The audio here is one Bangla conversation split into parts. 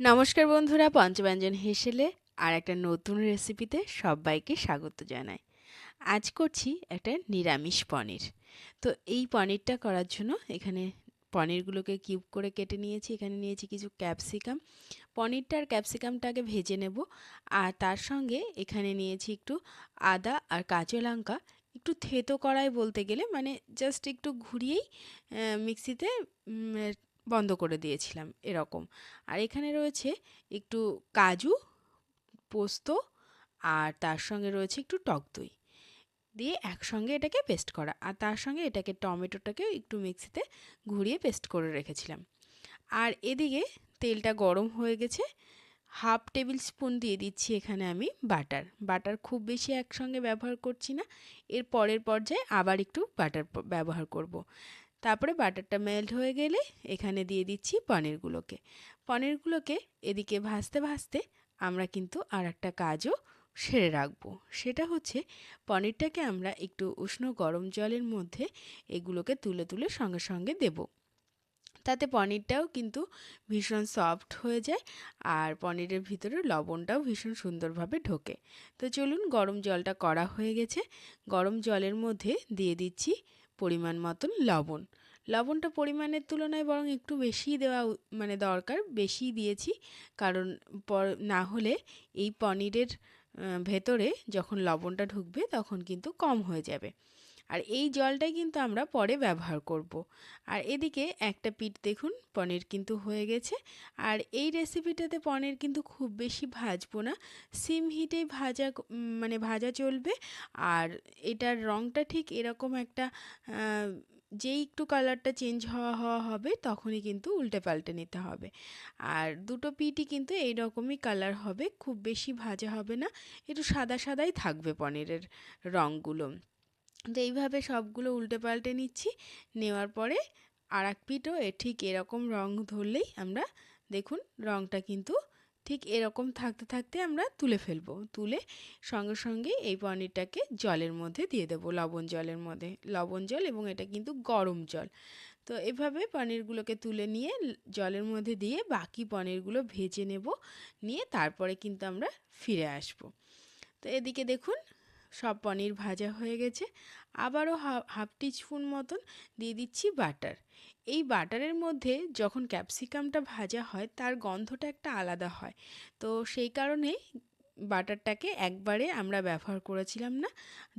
নমস্কার বন্ধুরা, পঞ্চব্যঞ্জন হেসেলে আর একটা নতুন রেসিপিতে সবাইকে স্বাগত জানাই। আজ করছি একটা নিরামিষ পনির। তো এই পনিরটা করার জন্য এখানে পনিরগুলোকে কিউব করে কেটে নিয়েছি। এখানে নিয়েছি কিছু ক্যাপসিকাম। পনিরটা আর ক্যাপসিকামটাকে ভেজে নেব। আর তার সঙ্গে এখানে নিয়েছি একটু আদা আর কাঁচা লঙ্কা। একটু থেতো কড়াই বলতে গেলে, মানে জাস্ট একটু ঘুরিয়েই মিক্সিতে বন্ধ করে দিয়েছিলাম এরকম। আর এখানে রয়েছে একটু কাজু, পোস্ত, আর তার সঙ্গে রয়েছে একটু টক দই দিয়ে একসঙ্গে এটাকে পেস্ট করা। আর তার সঙ্গে এটাকে টমেটোটাকেও একটু মিক্সিতে ঘুরিয়ে পেস্ট করে রেখেছিলাম। আর এদিকে তেলটা গরম হয়ে গেছে। হাফ টেবিল স্পুন দিয়ে দিচ্ছি এখানে আমি বাটার। বাটার খুব বেশি একসঙ্গে ব্যবহার করছি না, এর পরের পর্যায়ে আবার একটু বাটার ব্যবহার করব। তারপরে বাটারটা মেল্ট হয়ে গেলে এখানে দিয়ে দিচ্ছি পনিরগুলোকে। পনিরগুলোকে এদিকে ভাজতে ভাজতে আমরা কিন্তু আর একটা কাজও সেরে রাখবো। সেটা হচ্ছে, পনিরটাকে আমরা একটু উষ্ণ গরম জলের মধ্যে এগুলোকে তুলে তুলে সঙ্গে সঙ্গে দেব। তাতে পনিরটাও কিন্তু ভীষণ সফট হয়ে যায়, আর পনিরের ভিতরে লবণটাও ভীষণ সুন্দরভাবে ঢোকে। তো চলুন, গরম জলটা করা হয়ে গেছে। গরম জলের মধ্যে দিয়ে দিচ্ছি পরিমাণ মতন লবণ। লবণটা পরিমাণের তুলনায় বরং একটু বেশিই দেওয়া মানে দরকার, বেশিই দিয়েছি। কারণ না হলে এই পনিরের ভেতরে যখন লবণটা ঢুকবে তখন কিন্তু কম হয়ে যাবে। আর এই জলটাই কিন্তু আমরা পরে ব্যবহার করব। আর এদিকে একটা পিঠ দেখুন, পনির কিন্তু হয়ে গেছে। আর এই রেসিপিটাতে পনির কিন্তু খুব বেশি ভাজবো না, সিম হিটেই মানে ভাজা চলবে। আর এটার রঙটা ঠিক এরকম একটা যেই একটু কালারটা চেঞ্জ হওয়া হওয়া হবে তখনই কিন্তু উল্টে পাল্টে নিতে হবে। আর দুটো পিঠই কিন্তু এইরকমই কালার হবে, খুব বেশি ভাজা হবে না, একটু সাদা সাদাই থাকবে পনিরের রঙগুলো। তো এইভাবে সবগুলো উল্টে পাল্টে নিচ্ছি। নেওয়ার পরে আর এক পিঠও ঠিক এরকম রং ধরলেই আমরা, দেখুন রংটা কিন্তু ঠিক এরকম থাকতে থাকতে আমরা তুলে ফেলবো। তুলে সঙ্গে সঙ্গে এই পনিরটাকে জলের মধ্যে দিয়ে দেবো, লবণ জলের মধ্যে, লবণ জল, এবং এটা কিন্তু গরম জল। তো এভাবে পনিরগুলোকে তুলে নিয়ে জলের মধ্যে দিয়ে বাকি পনিরগুলো ভেজে নেব। নিয়ে তারপরে কিন্তু আমরা ফিরে আসব। তো এদিকে দেখুন সব পনির ভাজা হয়ে গেছে। আবারও হাফ টিস্পুন মতন দিয়ে দিচ্ছি বাটার। এই বাটারের মধ্যে যখন ক্যাপসিকামটা ভাজা হয় তার গন্ধটা একটা আলাদা হয়। তো সেই কারণে বাটারটাকে একবারে আমরা ব্যবহার করেছিলাম না,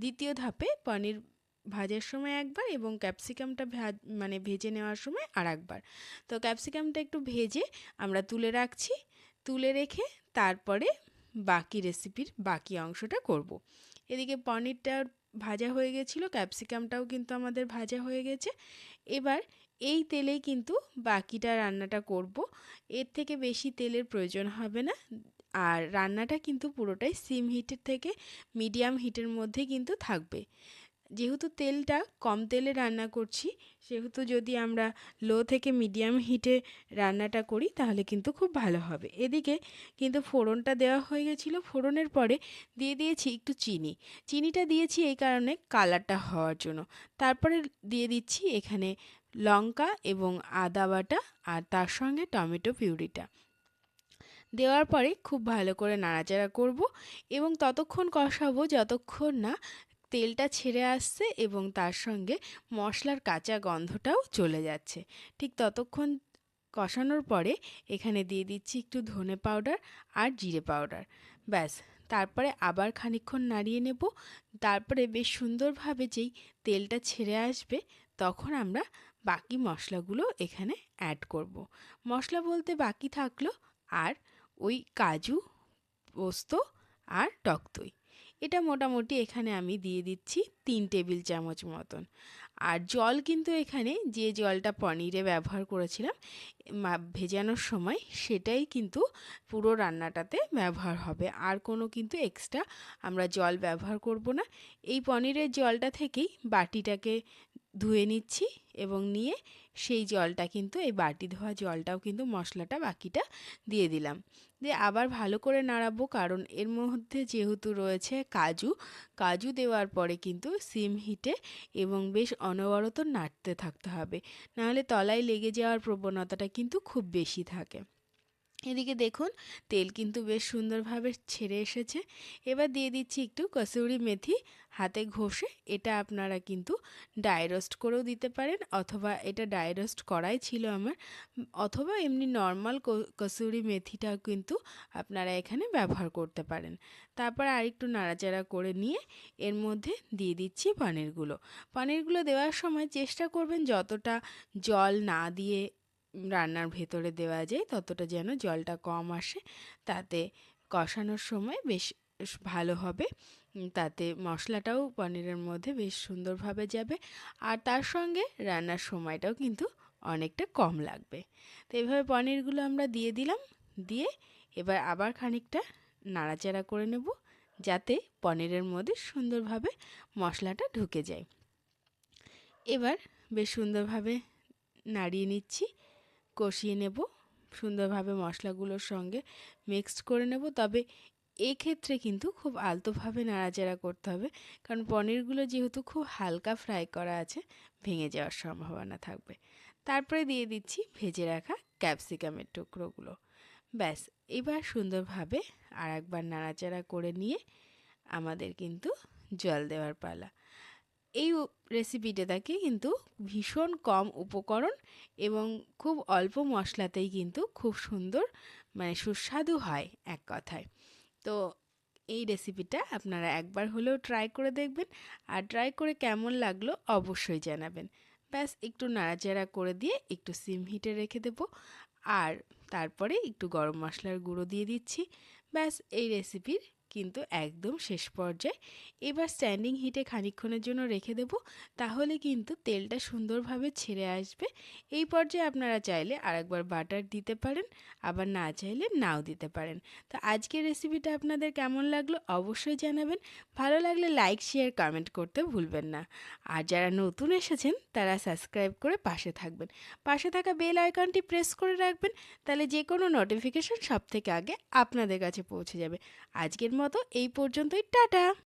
দ্বিতীয় ধাপে পনির ভাজার সময় একবার এবং ক্যাপসিকামটা মানে ভেজে নেওয়ার সময় আর একবার। তো ক্যাপসিকামটা একটু ভেজে আমরা তুলে রাখছি। তুলে রেখে তারপরে বাকি রেসিপির বাকি অংশটা করব। এদিকে পনিরটা ভাজা হয়ে গেছিলো, ক্যাপসিকামটাও কিন্তু আমাদের ভাজা হয়ে গেছে। এবার এই তেলেই কিন্তু বাকিটা রান্নাটা করব। এর থেকে বেশি তেলের প্রয়োজন হবে না। আর রান্নাটা কিন্তু পুরোটাই সিম হিটের থেকে মিডিয়াম হিটের মধ্যে কিন্তু থাকবে। যেহেতু তেলটা কম তেলে রান্না করছি, সেহেতু যদি আমরা লো থেকে মিডিয়াম হিটে রান্নাটা করি তাহলে কিন্তু খুব ভালো হবে। এদিকে কিন্তু ফোড়নটা দেওয়া হয়ে গেছিলো। ফোড়নের পরে দিয়ে দিয়েছি একটু চিনি। চিনিটা দিয়েছি এই কারণে কালারটা হওয়ার জন্য। তারপরে দিয়ে দিচ্ছি এখানে লঙ্কা এবং আদা বাটা, আর তার সঙ্গে টমেটো পিউরিটা দেওয়ার পরে খুব ভালো করে নাড়াচাড়া করব এবং ততক্ষণ কষাবো যতক্ষণ না তেলটা ছেড়ে আসছে এবং তার সঙ্গে মশলার কাঁচা গন্ধটাও চলে যাচ্ছে। ঠিক ততক্ষণ কষানোর পরে এখানে দিয়ে দিচ্ছি একটু ধনে পাউডার আর জিরে পাউডার। ব্যাস, তারপরে আবার খানিকক্ষণ নাড়িয়ে নেব। তারপরে বেশ সুন্দরভাবে যেই তেলটা ছেড়ে আসবে তখন আমরা বাকি মশলাগুলো এখানে অ্যাড করব। মশলা বলতে বাকি থাকলো আর ওই কাজু, পোস্ত আর টক দই। এটা মোটামুটি এখানে আমি দিয়ে দিচ্ছি 3 টেবিল চামচ মতন। আর জল কিন্তু এখানে যে জলটা পনিরে ব্যবহার করেছিলাম ভেজানোর সময়, সেটাই কিন্তু পুরো রান্নাটাতে ব্যবহার হবে। আর কোনো কিন্তু এক্সট্রা আমরা জল ব্যবহার করব না। এই পনিরের জলটা থেকেই বাটিটাকে ধুয়ে নিচ্ছি এবং নিয়ে সেই জলটা কিন্তু, এই বাটি ধোয়া জলটাও কিন্তু মশলাটা বাকিটা দিয়ে দিলাম। দিয়ে আবার ভালো করে নাড়াবো, কারণ এর মধ্যে যেহেতু রয়েছে কাজু, কাজু দেওয়ার পরে কিন্তু সিম হিটে এবং বেশ অনবরত নাড়তে থাকতে হবে, নাহলে তলায় লেগে যাওয়ার প্রবণতাটা কিন্তু খুব বেশি থাকে। এদিকে দেখুন তেল কিন্তু বেশ সুন্দরভাবে ছেড়ে এসেছে। এবার দিয়ে দিচ্ছি একটু কসুরি মেথি হাতে ঘষে। এটা আপনারা কিন্তু ড্রাই রোস্ট করেও দিতে পারেন, অথবা এটা ড্রাই রোস্ট করাই ছিল আমার, অথবা এমনি নর্মাল কসুরি মেথিটাও কিন্তু আপনারা এখানে ব্যবহার করতে পারেন। তারপর আরেকটু নাড়াচাড়া করে নিয়ে এর মধ্যে দিয়ে দিচ্ছি পনিরগুলো। পনিরগুলো দেওয়ার সময় চেষ্টা করবেন যতটা জল না দিয়ে রান্নার ভেতরে দেওয়া যায় ততটা যেন জলটা কম আসে, তাতে কষানোর সময় বেশ ভালো হবে। তাতে মশলাটাও পনিরের মধ্যে বেশ সুন্দরভাবে যাবে, আর তার সঙ্গে রান্নার সময়টাও কিন্তু অনেকটা কম লাগবে। তো এইভাবে পনিরগুলো আমরা দিয়ে দিলাম, দিয়ে এবার আবার খানিকটা নাড়াচাড়া করে নেব, যাতে পনিরের মধ্যে সুন্দরভাবে মশলাটা ঢুকে যায়। এবার বেশ সুন্দরভাবে নাড়িয়ে নিচ্ছি, কষিয়ে নেব, সুন্দরভাবে মশলাগুলোর সঙ্গে মিক্সড করে নেব। তবে এক্ষেত্রে কিন্তু খুব আলতোভাবে নাড়াচাড়া করতে হবে, কারণ পনিরগুলো যেহেতু খুব হালকা ফ্রাই করা আছে, ভেঙে যাওয়ার সম্ভাবনা থাকবে। তারপরে দিয়ে দিচ্ছি ভেজে রাখা ক্যাপসিকামের টুকরোগুলো। ব্যাস, এবার সুন্দরভাবে আর একবার নাড়াচাড়া করে নিয়ে আমাদের কিন্তু জল দেওয়ার পালা। এই রেসিপিটাকে কিন্তু ভীষণ কম উপকরণ এবং খুব অল্প মশলাতেই কিন্তু খুব সুন্দর, মানে সুস্বাদু হয় এক কথায়। তো এই রেসিপিটা আপনারা একবার হলেও ট্রাই করে দেখবেন, আর ট্রাই করে কেমন লাগলো অবশ্যই জানাবেন। ব্যাস, একটু নাড়াচাড়া করে দিয়ে একটু সিম হিটে রেখে দেবো, আর তারপরে একটু গরম মশলার গুঁড়ো দিয়ে দিচ্ছি। ব্যাস, এই রেসিপির কিন্তু একদম শেষ পর্যায়ে। এবার স্ট্যান্ডিং হিটে খানিকক্ষণের জন্য রেখে দেব, তাহলে কিন্তু তেলটা সুন্দরভাবে ছেড়ে আসবে। এই পর্যায়ে আপনারা চাইলে আরেকবার বাটার দিতে পারেন, আবার না চাইলে নাও দিতে পারেন। তো আজকের রেসিপিটা আপনাদের কেমন লাগলো অবশ্যই জানাবেন। ভালো লাগলে লাইক, শেয়ার, কমেন্ট করতে ভুলবেন না। আর যারা নতুন এসেছেন তারা সাবস্ক্রাইব করে পাশে থাকবেন। পাশে থাকা বেল আইকনটি প্রেস করে রাখবেন, তাহলে যে কোনো নোটিফিকেশন সবথেকে আগে আপনাদের কাছে পৌঁছে যাবে। আজকের মতো এই পর্যন্তই, টাটা।